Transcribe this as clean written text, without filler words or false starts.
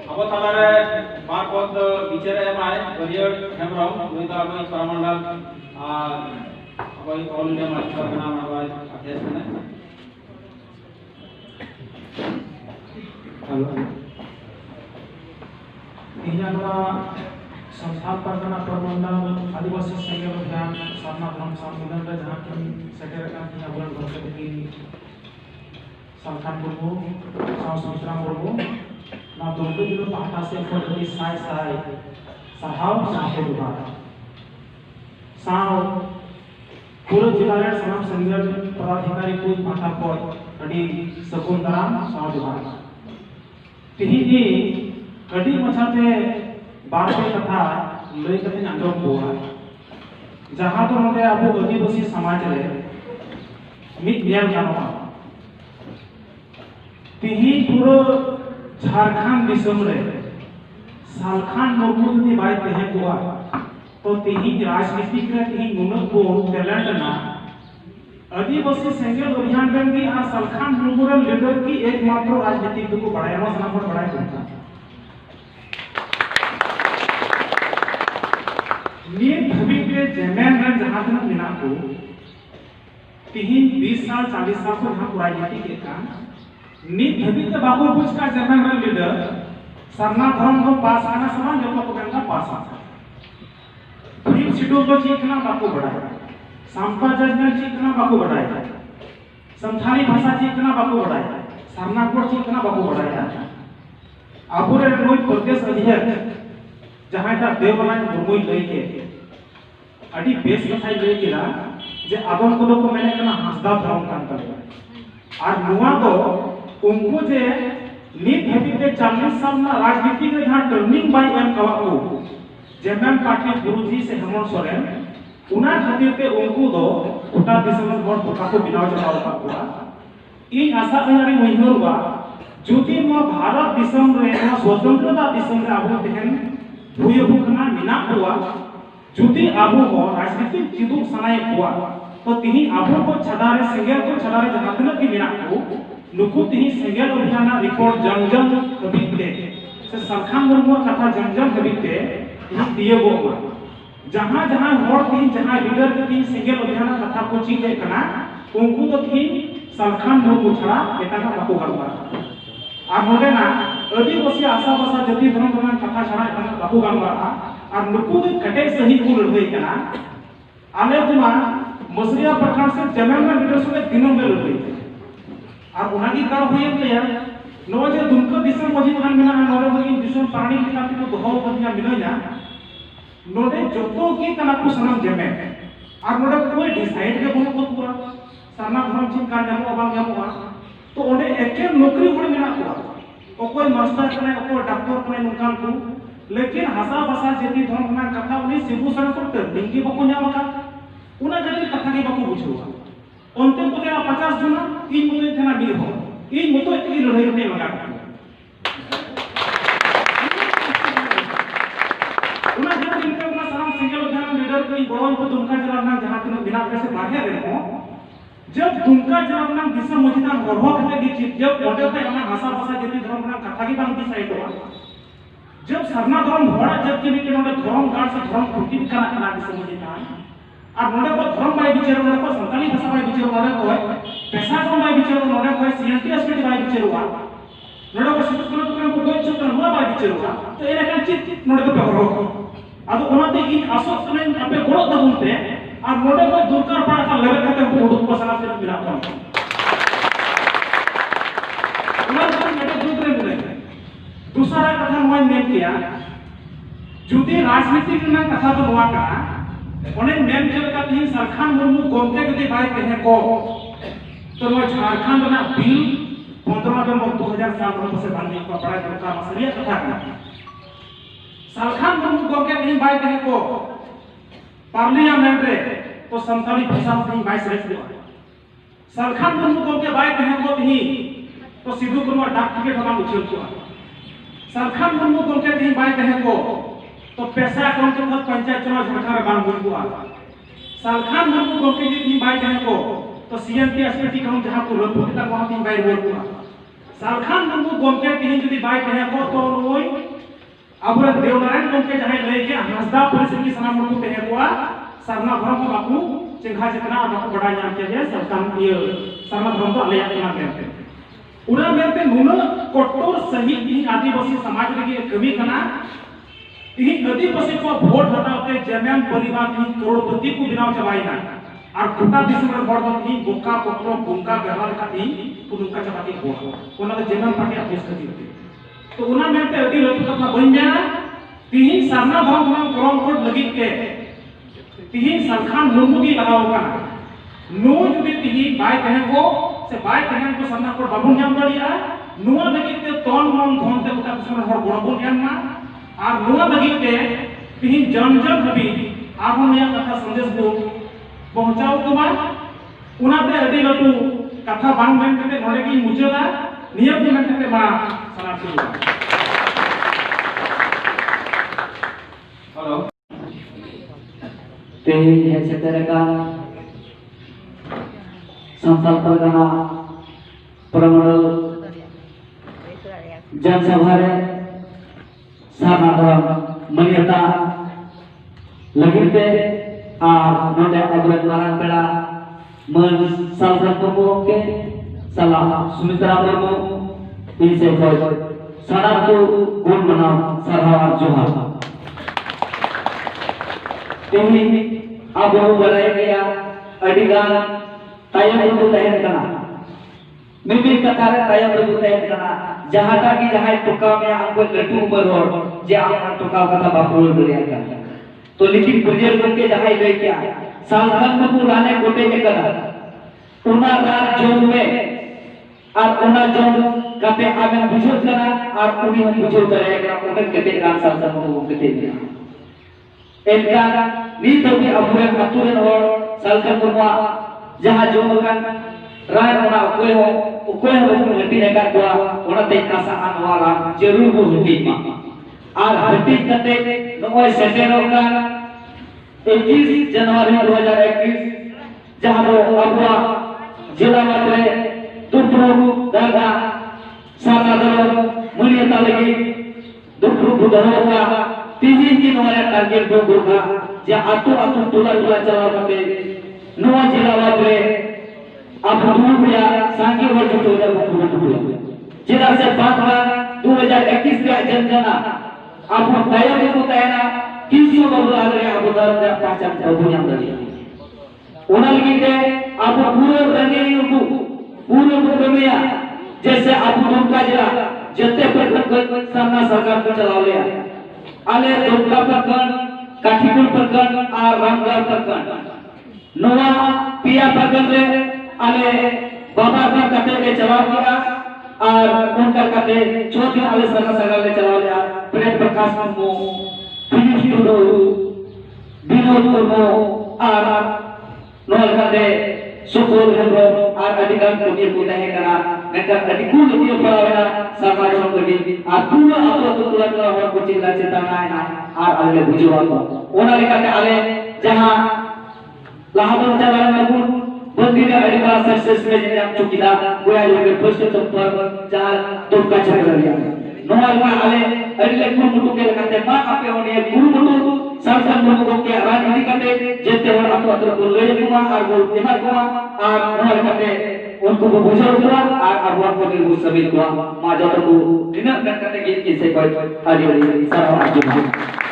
अब तालारे मार पद विचारे एमाय हरियर हेमरम नुई दा अबई परमंडल अबई ऑल इंडिया मास्टर बना अबई अध्यक्ष ने हेलो इन्हारा संस्थान परगना परमंडल आदिवासी संघ अभियान साधना धर्म सम्मेलन रे जहां कि सेक्रेटरी का की अवल भरते की संस्थान को संस्कृति मुर्मू ना दोनों जिलों पाटा से फटती साय साय सहाव साहे दुबार साव पूरे जिला रे समाज संगठन पदाधिकारी को पाटा पर अड़ी सकुंदराम साव दुबार तिही अड़ी मछाते बारपे कथा लई कते आंजम बोआ जहां तो नोते आबो आदिवासी समाज रे मित बियान गानोआ तिही पूरा झारखंड दिसम रे सालखान मुर्मू जदि बाय तहे कोआ तो तिही राजनीतिक रे तिही नुनक को टैलेंट ना आदिवासी संघर्ष अभियान रे की आ सालखान मुर्मू रे लीडर की एकमात्र राजनीतिक को बढ़ाया मा सना पर बढ़ाया करता ये भविष्य के जेमेन रे जहां तक मिना को तिही 20 साल 40 साल को जहां राजनीति के काम नीत भविष्य बाबू बुश का जनरल लीडर सरना धर्म को पास आना समान जो को गंगा पास आता फिर शेड्यूल को चीखना बाबू बढ़ाया सांपा जजमेंट चीखना बाबू बढ़ाया संथाली भाषा चीखना बाबू बढ़ाया सरना को चीखना बाबू बढ़ाया आपुरे नोई प्रदेश अध्यक्ष जहां का देवलाय मुर्मुई लई के अडी बेस कथाई लई केला जे आदम को तो मैंने कना हंसदा धर्म कान कर और नुआ को उनको जे नीत हेती ते 40 साल ना राजनीति के जहां टर्निंग बाय एम कवा को जेमएम पार्टी गुरुजी से हेमंत सोरेन उना खातिर ते उनको दो उटा दिसम बोर्ड पका को बिनाव चलाव का हुआ ई आशा अयारी वहिनरवा जुति म भारत दिसम रे स्वतंत्रता दिसम रे आबो तेहन भूय भूखना मिना हुआ जुति आबो हो राजनीतिक चिदुक सनाय हुआ तो तिही आबो को छदारे संगेल को छदारे जहां तक की मिना को नुकु तिही संगेल अभियान रिपोर्ट जंजम कबिते से सरखान मुर्मू कथा जंजम कबिते ये दिए गो जहां जहां होड़ तिही जहां लीडर तिही संगेल अभियान कथा को चीजे कना उनको तो तिही सरखान मुर्मू छड़ा एटा का बाको गलवा आ नोडे ना आदिवासी आशा भाषा जाति धर्म धर्म कथा छड़ा एटा बाको गलवा और नुकु के कटे सही को लड़ई कना आले कुमा मसरिया प्रखंड से जमेन में लीडर से दिनों में लड़ई और उनागी कार होय गया नो जे दुमका दिसम मजी थान मिना नोरे होई दिसम प्राणी की ताकि तो दोहो बदिया मिनया नोडे जतो की तना को सनम जमे और नोडे कोई डिसाइड के बनो को पूरा सरना धर्म चिन का जामो बांग जामो तो ओडे एके नौकरी होड़ मिना को कोई मास्टर कने कोई डॉक्टर कने नुकान को लेकिन हसा बसा जेती धर्म ना कथा उनी सिबु सर को डिंगी बको न्याम का उना जति कथा की बको बुझुआ ओनते को तेरा 50 जना तीन मुते थना बी हो इन मुतो इतनी लड़ाई ने लगा उना जब इनके उना साम सिंगल जन लीडर कोई बड़ों को दुमका जरा ना जहां तक बिना कैसे बाहर रहे हो जब दुमका जरा ना दिशा मजिदान गढ़ो कते की चीज जब ओडे पे हमें हसा बसा जेती धर्म ना कथा की बांग की साइड हो जब सरना धर्म होड़ा जब के भी नोडे धर्म गाड़ से धर्म खुटी करा करा दिशा मजिदान और नोडे को धर्म बाय विचार नोडे को संताली भाषा बाय विचार नोडे को पैसा को बाय विचार नोडे को सीएनटी एसपीटी बाय विचार हुआ नोडे को शिक्षक को कोई चक्र हुआ बाय विचार हुआ तो एने का चित नोडे को पेपर हो अब ओनाते इन आसोक ने अपने गोड़ दबुनते और नोडे को दुर्कार पड़ा का लेवल करते को उडुक को सलाह से मिला था उन्होंने मेरे दूसरे मिले दूसरा कथा मैं ने किया जुदी राजनीति के ना कथा तो हुआ का ओने मेन चलका तीन सरखान मुर्मू गोमते के बाय कहे को तो वो झारखंड ना बिल 15 नवंबर 2007 से बनने को बड़ा का मसलिया कथा का सरखान मुर्मू गोमते के बाय कहे को पार्लियामेंट रे तो संताली भाषा में 22 रेट दिया सरखान मुर्मू गोमते बाय कहे को ही तो सिद्धू कुमार डाक टिकट हमारा उछल किया सरखान मुर्मू गोमते के बाय कहे को तो पैसा अकाउंट के बाद पंचायत चुनाव झारखंड बांग हुआ सरखान मुर्मू गोमते जी बाय कहे को तो सीएनटी एसपीटी काउंट जहां को रद्द होता वहां तीन बाय बोल हुआ सरखान मुर्मू गोमते के जी बाय कहे को तो ओई अब देवनारायण गमके जहां लय के हंसदा परिसर की सनाम को तहे को सरना धर्म को बाकू चेंगा जितना बाकू बड़ा नाम के जे सबकाम ये सरना धर्म को अलया केना करते उना मेरते नुन कठोर सही ती आदिवासी समाज रे कमी कना ती आदिवासी को वोट हटाते जेमेन परिवार की करोड़पति को बिनाव चबाइना और गोटा दिसम रे हर ती बोका पकरो बुंका गहर का ती पुनुका चबाती हो ओना जेमेन पार्टी अफिस करती तो उना मेरते अति लतु कथा बन्या ती सरना धर्म करम कोड लगी के ती सरखान मुर्मू की लगाओ का नो जुदी ती बाय कहे को से बाय कहे को सरना कोड बाबू नाम दड़िया नुवा लगी ते तोन मन धन ते उता किसम हर गड़बड़ यामा और नुवा लगी ते ती जन जन हबी आहो या कथा संदेश को पहुंचाओ तुमा उना ते अति लतु कथा बांग बेन कते नोडे की मुचेदा नियम के मनते मा सनाती हेलो तेरे क्षेत्र का संस्थान परगना प्रमंडल जनसभा रे साना धर्म मनियता लगिते और नोडे अग्रज मारान पेड़ा मन सालधर मुर्मू के सलाह सुमित्रा मुर्मू इनसे कोई साना को गुण मना सरहावा जोहार तेही अब वो बनाया गया अडिगान तायम को तहन करना मिमी कथा रे तायम को तहन करना जहां का कि जहां टुका में हमको लट्टू उमर हो जे आप टुका कथा बापुल दुनिया का तो लेकिन गुर्जर लोग के जहां ले क्या सालखन में पुराने कोटे के कथा उना रात जोन में और उना जोन कते आगे बुझो करा और उनी हम बुझो करेगा उनके कते रात सालखन को कते दिया एनका नीत भी अबुरेन अतुरेन और सालखन मुर्मू जहां जो मगन राय ओना कोई हो को हटी ने का दुआ ओना ते आशा आन वाला जरूर वो हटी मा और हटी कते नोय सेटेरो का 21 जनवरी 2021 जहां वो अबुआ जिला मत्रे दुपुरु दागा सानादर मुनियता लगी दुपुरु बुधरो का तीजी की नोया टारगेट दो गुरगा जे आतु आतु टोला टोला चलाव करते नोआ जिला वाले अब दुनिया सांगी वर्ष 2022 जिला से 2021 के जनगणना अब तैयारी को तैयारा 300 बबला रे अब दर पहचान दुनिया में ओना लगी के अब पूरे रंगीन को पूरे मुकमिया जैसे अब दुमका जिला जते पर सामना सरकार को चलाव ले आले दुमका प्रखंड काठीपुर प्रखंड और रामगढ़ प्रखंड नोवा पिया प्रखंड रे आले बाबा का कते के जवाब दिया और उनका कते चौथी आले सरकार ले चलाव लिया प्रेम प्रकाश मुर्मू पीयूष टुडू विनोद मुर्मू और नोल कते सुखोल हेम्ब्रो और अधिकार को तहे करा नेकर अधिकुल दियो परावेना सरकार संगठी और पूरा आपको तुलना हो को चिल्ला चेतना है और आले बुझवा को ओना लेकाते आले जहां लाहबन चलाना में बंदी ने अधिकार सक्सेस में जे हम चुकीदा गोया लोग फर्स्ट तो पर चार तो का चल रहा नोल का आले अरे कुरुमुटु के लेकाते मा आपे होने कुरुमुटु सालखन मुर्मू के राजनीति करते जेते और आपको अतर को ले गुमा और वो दिमाग गुमा और नोल करते उनको को बुझो हुआ और अब वो को सभी को मा जतो को दिन करते के से कोई आदि सारा आज